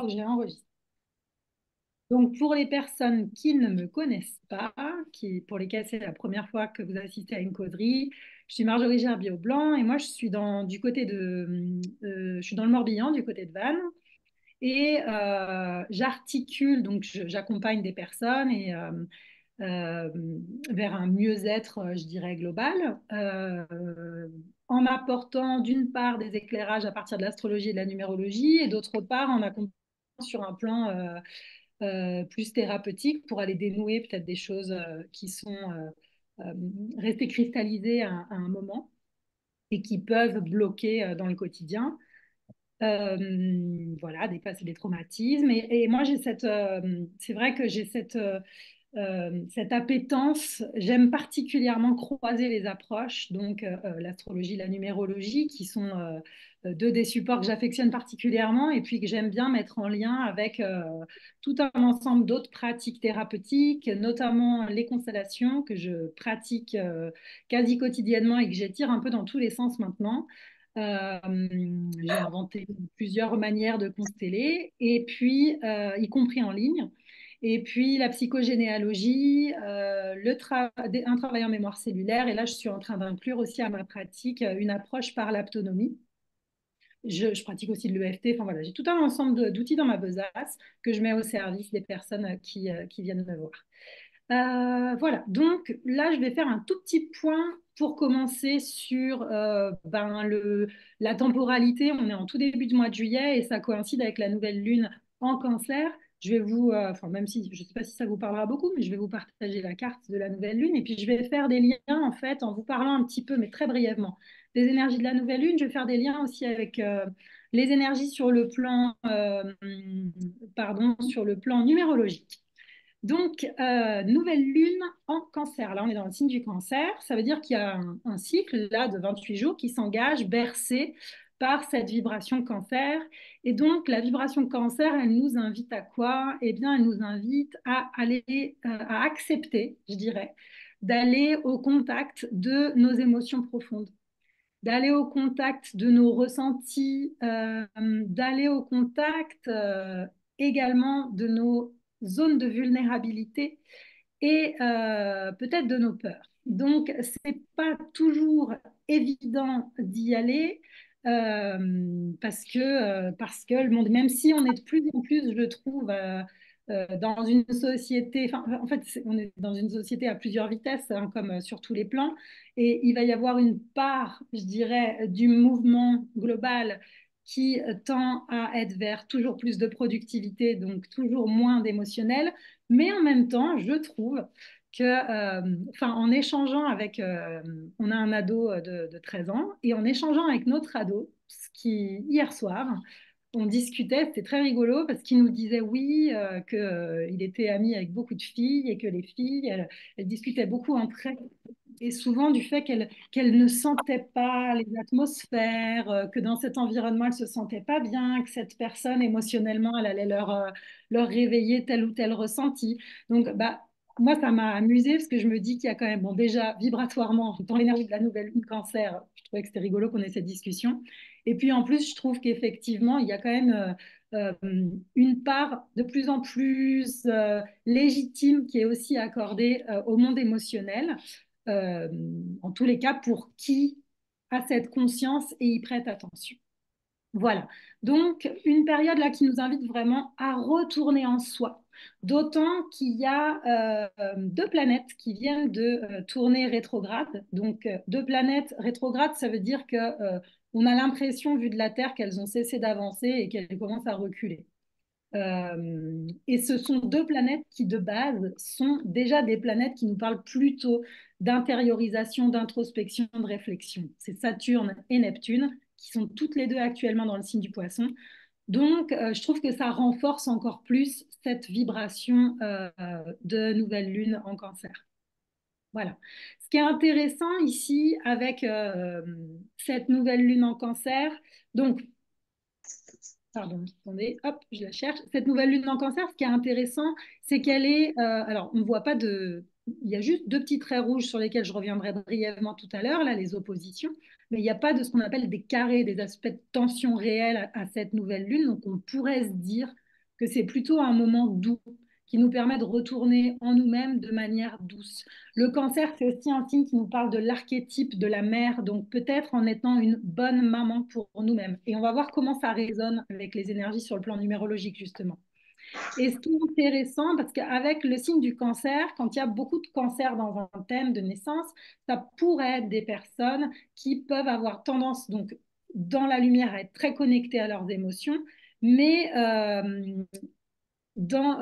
J'ai enregistré. Donc, pour les personnes qui ne me connaissent pas, pour lesquelles c'est la première fois que vous assistez à une causerie, je suis Marjorie Gerbier-Blanc et moi, je suis dans le Morbihan, du côté de Vannes. Et j'articule, donc j'accompagne des personnes euh, vers un mieux-être, je dirais, global, en apportant d'une part des éclairages à partir de l'astrologie et de la numérologie, et d'autre part en accompagnant sur un plan plus thérapeutique pour aller dénouer peut-être des choses qui sont restées cristallisées à un moment et qui peuvent bloquer dans le quotidien. Voilà, dépasser des traumatismes. Et moi, c'est vrai que j'ai cette appétence. J'aime particulièrement croiser les approches, donc l'astrologie, la numérologie, qui sont deux des supports que j'affectionne particulièrement et puis que j'aime bien mettre en lien avec tout un ensemble d'autres pratiques thérapeutiques, notamment les constellations que je pratique quasi quotidiennement et que j'étire un peu dans tous les sens maintenant. J'ai inventé plusieurs manières de consteller, et puis, y compris en ligne. Et puis la psychogénéalogie, un travail en mémoire cellulaire. Et là, je suis en train d'inclure aussi à ma pratique une approche par l'aptonomie. Je pratique aussi de l'EFT. Enfin voilà, j'ai tout un ensemble d'outils dans ma besace que je mets au service des personnes qui viennent me voir. Voilà, donc là, je vais faire un tout petit point pour commencer sur la temporalité. On est en tout début du mois de juillet et ça coïncide avec la nouvelle lune en cancer. Je vais enfin, même si je ne sais pas si ça vous parlera beaucoup, mais je vais vous partager la carte de la nouvelle lune et puis je vais faire des liens en fait en vous parlant un petit peu, mais très brièvement, des énergies de la nouvelle lune. Je vais faire des liens aussi avec les énergies sur le plan numérologique. Donc, nouvelle lune en cancer. Là, on est dans le signe du cancer. Ça veut dire qu'il y a un cycle là de 28 jours qui s'engage bercé par cette vibration cancer. Et donc, la vibration cancer, elle nous invite à quoi? Eh bien, elle nous invite à aller, à accepter, je dirais, d'aller au contact de nos émotions profondes, d'aller au contact de nos ressentis, d'aller au contact également de nos zones de vulnérabilité et peut-être de nos peurs. Donc, c'est pas toujours évident d'y aller parce que le monde, même si on est de plus en plus, je trouve, dans une société, enfin, en fait, on est dans une société à plusieurs vitesses, hein, comme sur tous les plans, et il va y avoir une part, je dirais, du mouvement global qui tend à être vers toujours plus de productivité, donc toujours moins d'émotionnel, mais en même temps, je trouve que, en échangeant avec, on a un ado de 13 ans, et en échangeant avec notre ado, hier soir, on discutait, c'était très rigolo parce qu'il nous disait oui, qu'il était ami avec beaucoup de filles et que les filles, elles discutaient beaucoup entre elles et souvent du fait qu'elles ne sentaient pas les atmosphères, que dans cet environnement, elles ne se sentaient pas bien, que cette personne émotionnellement, elle allait leur réveiller tel ou tel ressenti. Donc, bah, moi, ça m'a amusée parce que je me dis qu'il y a quand même, bon, déjà, vibratoirement, dans l'énergie de la nouvelle lune cancer, je trouvais que c'était rigolo qu'on ait cette discussion. Et puis, en plus, je trouve qu'effectivement, il y a quand même une part de plus en plus légitime qui est aussi accordée au monde émotionnel, euh, en tous les cas pour qui a cette conscience et y prête attention. Voilà. Donc, une période là qui nous invite vraiment à retourner en soi. D'autant qu'il y a deux planètes qui viennent de tourner rétrograde. Donc, deux planètes rétrogrades, ça veut dire que on a l'impression, vu de la Terre, qu'elles ont cessé d'avancer et qu'elles commencent à reculer. Et ce sont deux planètes qui, de base, sont déjà des planètes qui nous parlent plutôt d'intériorisation, d'introspection, de réflexion. C'est Saturne et Neptune, qui sont toutes les deux actuellement dans le signe du Poisson. Donc, je trouve que ça renforce encore plus cette vibration de nouvelle lune en cancer. Voilà. Ce qui est intéressant ici avec cette nouvelle lune en cancer, donc pardon, attendez, hop, je la cherche. Cette nouvelle lune en cancer, ce qui est intéressant, c'est qu'elle est. Alors, on ne voit pas de. Il y a juste deux petits traits rouges sur lesquels je reviendrai brièvement tout à l'heure, là, les oppositions. Mais il n'y a pas de ce qu'on appelle des carrés, des aspects de tension réelle à cette nouvelle lune. Donc, on pourrait se dire que c'est plutôt un moment doux qui nous permet de retourner en nous-mêmes de manière douce. Le cancer, c'est aussi un signe qui nous parle de l'archétype de la mère, donc peut-être en étant une bonne maman pour nous-mêmes. Et on va voir comment ça résonne avec les énergies sur le plan numérologique, justement. Et ce qui est intéressant, parce qu'avec le signe du cancer, quand il y a beaucoup de cancer dans un thème de naissance, ça pourrait être des personnes qui peuvent avoir tendance, donc, dans la lumière, à être très connectées à leurs émotions, mais dans,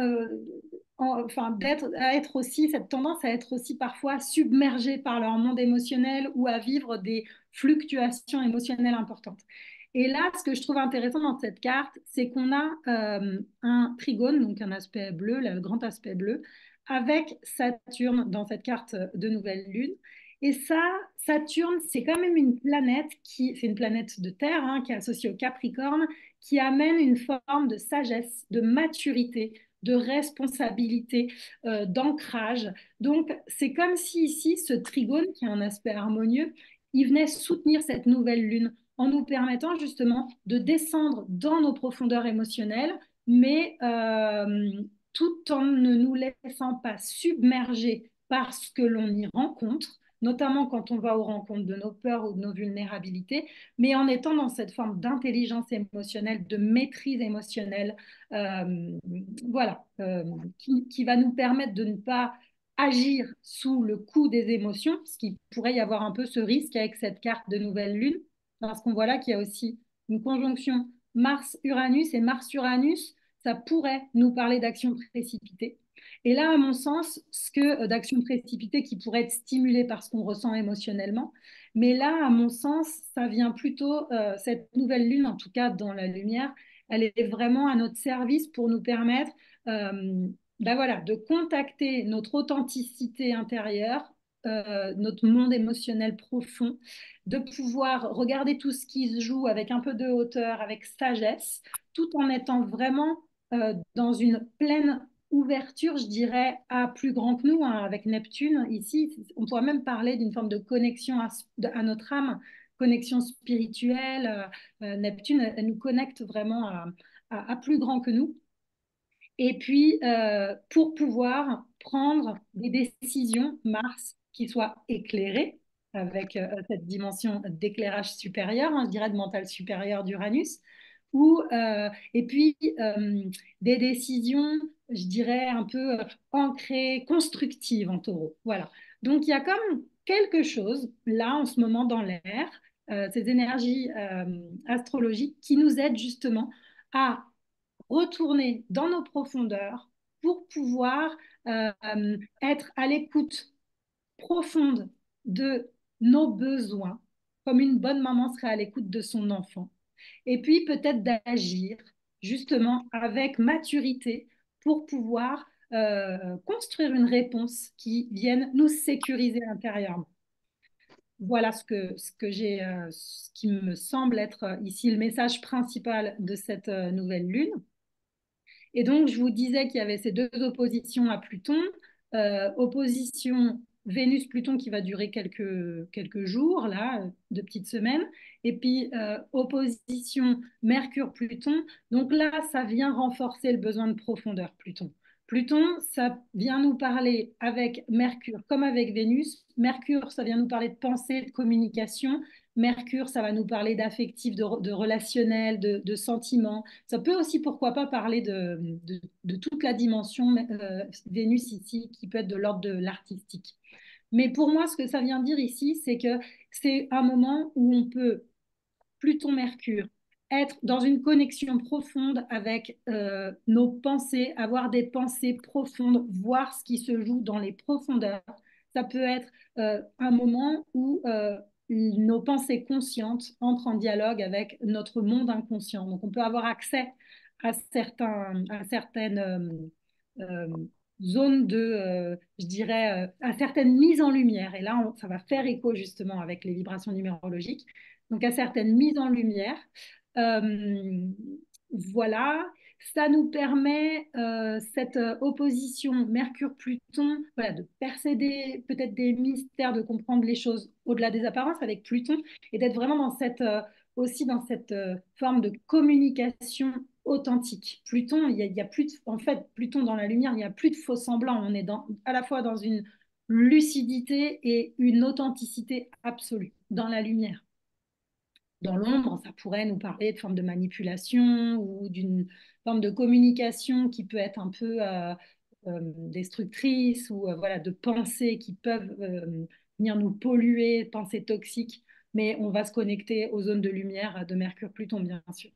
enfin, à être aussi, cette tendance à être aussi parfois submergés par leur monde émotionnel ou à vivre des fluctuations émotionnelles importantes. Et là, ce que je trouve intéressant dans cette carte, c'est qu'on a un trigone, donc un aspect bleu, le grand aspect bleu, avec Saturne dans cette carte de nouvelle lune. Et ça, Saturne, c'est quand même une planète c'est une planète de Terre hein, qui est associée au Capricorne, qui amène une forme de sagesse, de maturité, de responsabilité, d'ancrage. Donc, c'est comme si ici, ce trigone, qui a un aspect harmonieux, il venait soutenir cette nouvelle lune en nous permettant justement de descendre dans nos profondeurs émotionnelles, mais tout en ne nous laissant pas submerger par ce que l'on y rencontre, notamment quand on va aux rencontres de nos peurs ou de nos vulnérabilités, mais en étant dans cette forme d'intelligence émotionnelle, de maîtrise émotionnelle, euh, voilà, qui va nous permettre de ne pas agir sous le coup des émotions, parce qu'il pourrait y avoir un peu ce risque avec cette carte de nouvelle lune, parce qu'on voit là qu'il y a aussi une conjonction Mars-Uranus, et Mars-Uranus, ça pourrait nous parler d'action précipitée. Et là, à mon sens, ce que d'action précipitée qui pourrait être stimulée par ce qu'on ressent émotionnellement, mais là, à mon sens, ça vient plutôt, cette nouvelle lune, en tout cas dans la lumière, elle est vraiment à notre service pour nous permettre ben voilà, de contacter notre authenticité intérieure, notre monde émotionnel profond, de pouvoir regarder tout ce qui se joue avec un peu de hauteur, avec sagesse, tout en étant vraiment dans une pleine ouverture, je dirais, à plus grand que nous, hein, avec Neptune. Ici, on pourrait même parler d'une forme de connexion à notre âme, connexion spirituelle. Neptune, elle nous connecte vraiment à plus grand que nous. Et puis, pour pouvoir prendre des décisions, Mars, qui soient éclairées, avec cette dimension d'éclairage supérieur, hein, je dirais de mental supérieur d'Uranus, et puis des décisions, je dirais, un peu ancrées, constructives en taureau. Voilà. Donc, il y a comme quelque chose, là, en ce moment, dans l'air, ces énergies astrologiques qui nous aident justement à retourner dans nos profondeurs pour pouvoir être à l'écoute profonde de nos besoins, comme une bonne maman serait à l'écoute de son enfant. Et puis peut-être d'agir justement avec maturité pour pouvoir construire une réponse qui vienne nous sécuriser intérieurement. Voilà ce qui me semble être ici le message principal de cette nouvelle lune. Et donc, je vous disais qu'il y avait ces deux oppositions à Pluton. Opposition Vénus-Pluton qui va durer quelques jours, là, de petites semaines. Et puis, opposition Mercure-Pluton. Donc là, ça vient renforcer le besoin de profondeur, Pluton. Pluton, ça vient nous parler avec Mercure comme avec Vénus. Mercure, ça vient nous parler de pensée, de communication. Mercure, ça va nous parler d'affectif, de relationnel, de sentiments. Ça peut aussi, pourquoi pas, parler de toute la dimension Vénus ici, qui peut être de l'ordre de l'artistique. Mais pour moi, ce que ça vient dire ici, c'est que c'est un moment où on peut, Pluton-Mercure, être dans une connexion profonde avec nos pensées, avoir des pensées profondes, voir ce qui se joue dans les profondeurs. Ça peut être un moment où nos pensées conscientes entrent en dialogue avec notre monde inconscient. Donc, on peut avoir accès à certaines euh, zones je dirais, à certaines mises en lumière. Et là, ça va faire écho justement avec les vibrations numérologiques. Donc, à certaines mises en lumière. Euh, voilà, ça nous permet, cette opposition Mercure-Pluton, voilà, de percer peut-être des mystères, de comprendre les choses au-delà des apparences avec Pluton et d'être vraiment aussi dans cette forme de communication authentique. Pluton, il y a plus de, en fait, Pluton dans la lumière, il n'y a plus de faux semblants. On est à la fois dans une lucidité et une authenticité absolue dans la lumière. Dans l'ombre, ça pourrait nous parler de forme de manipulation ou d'une forme de communication qui peut être un peu destructrice ou voilà, de pensées qui peuvent venir nous polluer, pensées toxiques. Mais on va se connecter aux zones de lumière de Mercure-Pluton, bien sûr.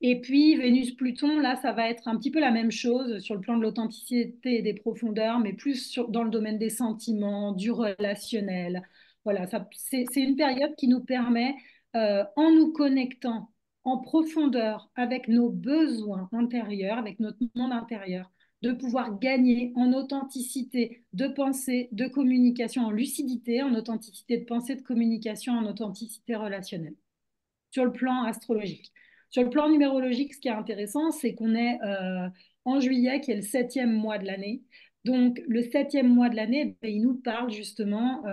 Et puis Vénus-Pluton, là, ça va être un petit peu la même chose sur le plan de l'authenticité et des profondeurs, mais plus dans le domaine des sentiments, du relationnel. Voilà, c'est une période qui nous permet, en nous connectant en profondeur avec nos besoins intérieurs, avec notre monde intérieur, de pouvoir gagner en authenticité de pensée, de communication, en lucidité, en authenticité de pensée, de communication, en authenticité relationnelle sur le plan astrologique. Sur le plan numérologique, ce qui est intéressant, c'est qu'on est en juillet, qui est le septième mois de l'année. Donc, le septième mois de l'année, ben, il nous parle justement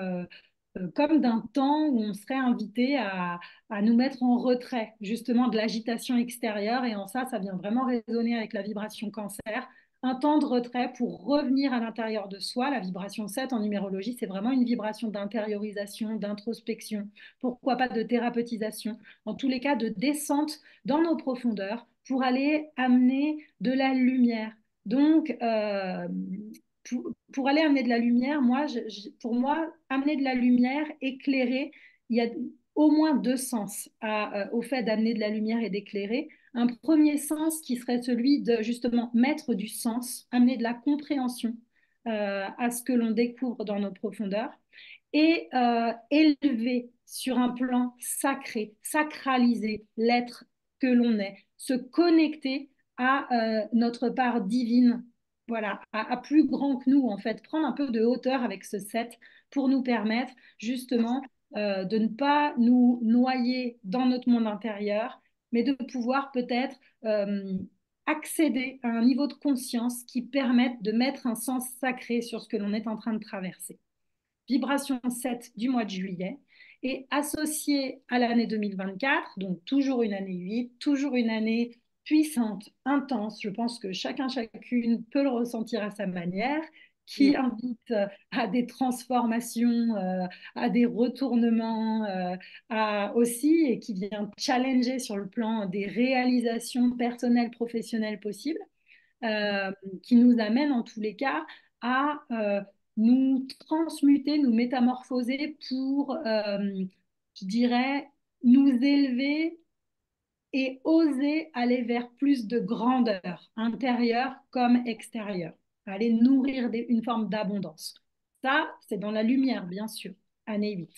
comme d'un temps où on serait invité à nous mettre en retrait, justement, de l'agitation extérieure. Et en ça, ça vient vraiment résonner avec la vibration cancer. Un temps de retrait pour revenir à l'intérieur de soi. La vibration 7 en numérologie, c'est vraiment une vibration d'intériorisation, d'introspection, pourquoi pas de thérapeutisation, en tous les cas de descente dans nos profondeurs pour aller amener de la lumière. Donc, pour aller amener de la lumière, pour moi, amener de la lumière, éclairer, il y a au moins deux sens au fait d'amener de la lumière et d'éclairer. Un premier sens qui serait celui de justement mettre du sens, amener de la compréhension à ce que l'on découvre dans nos profondeurs et élever sur un plan sacré, sacraliser l'être que l'on est, se connecter à notre part divine, voilà, à plus grand que nous, en fait, prendre un peu de hauteur avec ce set pour nous permettre justement de ne pas nous noyer dans notre monde intérieur, mais de pouvoir peut-être accéder à un niveau de conscience qui permette de mettre un sens sacré sur ce que l'on est en train de traverser. Vibration 7 du mois de juillet, et associé à l'année 2024, donc toujours une année 8, toujours une année puissante, intense. Je pense que chacune peut le ressentir à sa manière, qui invite à des transformations, à des retournements aussi, et qui vient challenger sur le plan des réalisations personnelles, professionnelles possibles, euh, qui nous amène en tous les cas à nous transmuter, nous métamorphoser pour, je dirais, nous élever et oser aller vers plus de grandeur, intérieure comme extérieure, aller nourrir une forme d'abondance. Ça, c'est dans la lumière, bien sûr, année 8.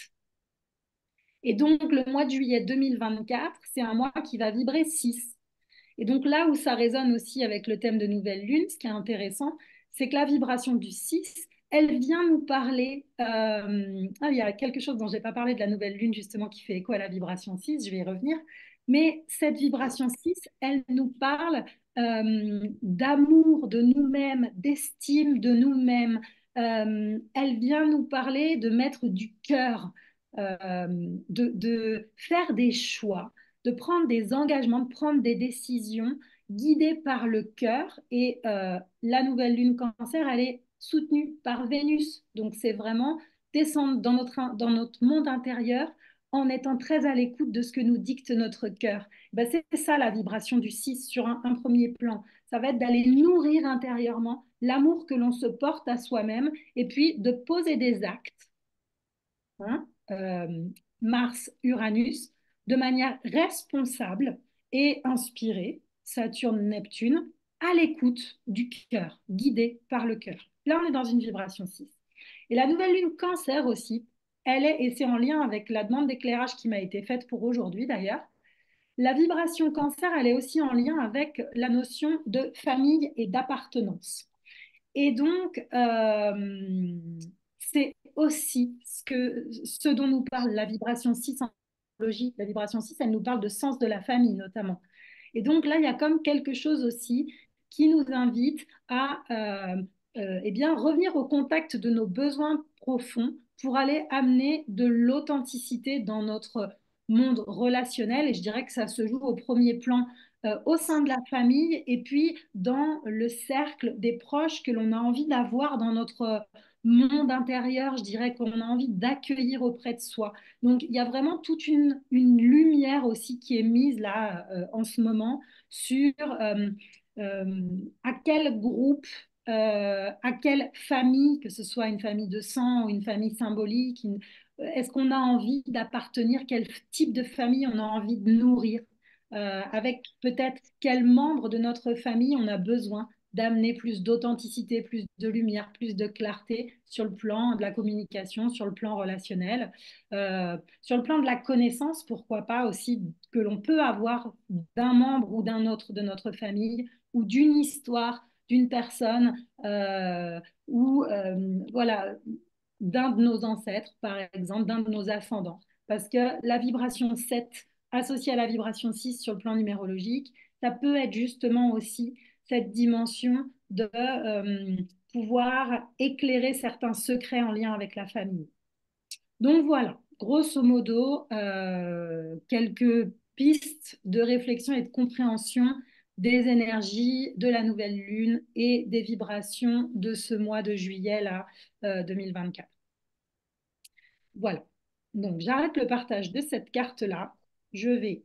Et donc, le mois de juillet 2024, c'est un mois qui va vibrer 6. Et donc là où ça résonne aussi avec le thème de nouvelle lune, ce qui est intéressant, c'est que la vibration du 6, elle vient nous parler. Il y a quelque chose dont je n'ai pas parlé de la nouvelle lune, justement, qui fait écho à la vibration 6, je vais y revenir. Mais cette vibration 6, elle nous parle d'amour de nous-mêmes, d'estime de nous-mêmes. Elle vient nous parler de mettre du cœur, de faire des choix, de prendre des engagements, de prendre des décisions guidées par le cœur. Et la nouvelle lune cancer, elle est soutenue par Vénus. Donc c'est vraiment descendre dans notre monde intérieur en étant très à l'écoute de ce que nous dicte notre cœur. Ben, c'est ça la vibration du 6 sur un premier plan. Ça va être d'aller nourrir intérieurement l'amour que l'on se porte à soi-même et puis de poser des actes, hein, Mars-Uranus, de manière responsable et inspirée, Saturne-Neptune, à l'écoute du cœur, guidée par le cœur. Là, on est dans une vibration 6. Et la nouvelle lune cancer aussi, elle est, et c'est en lien avec la demande d'éclairage qui m'a été faite pour aujourd'hui d'ailleurs, la vibration cancer, elle est aussi en lien avec la notion de famille et d'appartenance. Et donc, c'est aussi ce dont nous parle la vibration 6 en astrologie. La vibration 6, elle nous parle de sens de la famille notamment. Et donc là, il y a comme quelque chose aussi qui nous invite à eh bien, revenir au contact de nos besoins profonds pour aller amener de l'authenticité dans notre monde relationnel. Et je dirais que ça se joue au premier plan au sein de la famille et puis dans le cercle des proches que l'on a envie d'avoir dans notre monde intérieur, je dirais qu'on a envie d'accueillir auprès de soi. Donc il y a vraiment toute une lumière aussi qui est mise là en ce moment sur à quel groupe, à quelle famille, que ce soit une famille de sang ou une famille symbolique, est-ce qu'on a envie d'appartenir, quel type de famille on a envie de nourrir, avec peut-être quel membre de notre famille on a besoin d'amener plus d'authenticité, plus de lumière, plus de clarté sur le plan de la communication, sur le plan relationnel, sur le plan de la connaissance, pourquoi pas aussi que l'on peut avoir d'un membre ou d'un autre de notre famille ou d'une histoire d'une personne ou voilà d'un de nos ancêtres, par exemple, d'un de nos ascendants. Parce que la vibration 7 associée à la vibration 6 sur le plan numérologique, ça peut être justement aussi cette dimension de pouvoir éclairer certains secrets en lien avec la famille. Donc voilà, grosso modo, quelques pistes de réflexion et de compréhension des énergies de la nouvelle lune et des vibrations de ce mois de juillet là, 2024. Voilà. Donc j'arrête le partage de cette carte-là. Je vais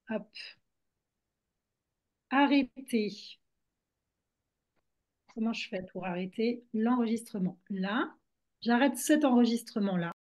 hop, arrêter. Comment je fais pour arrêter l'enregistrement? Là, j'arrête cet enregistrement-là.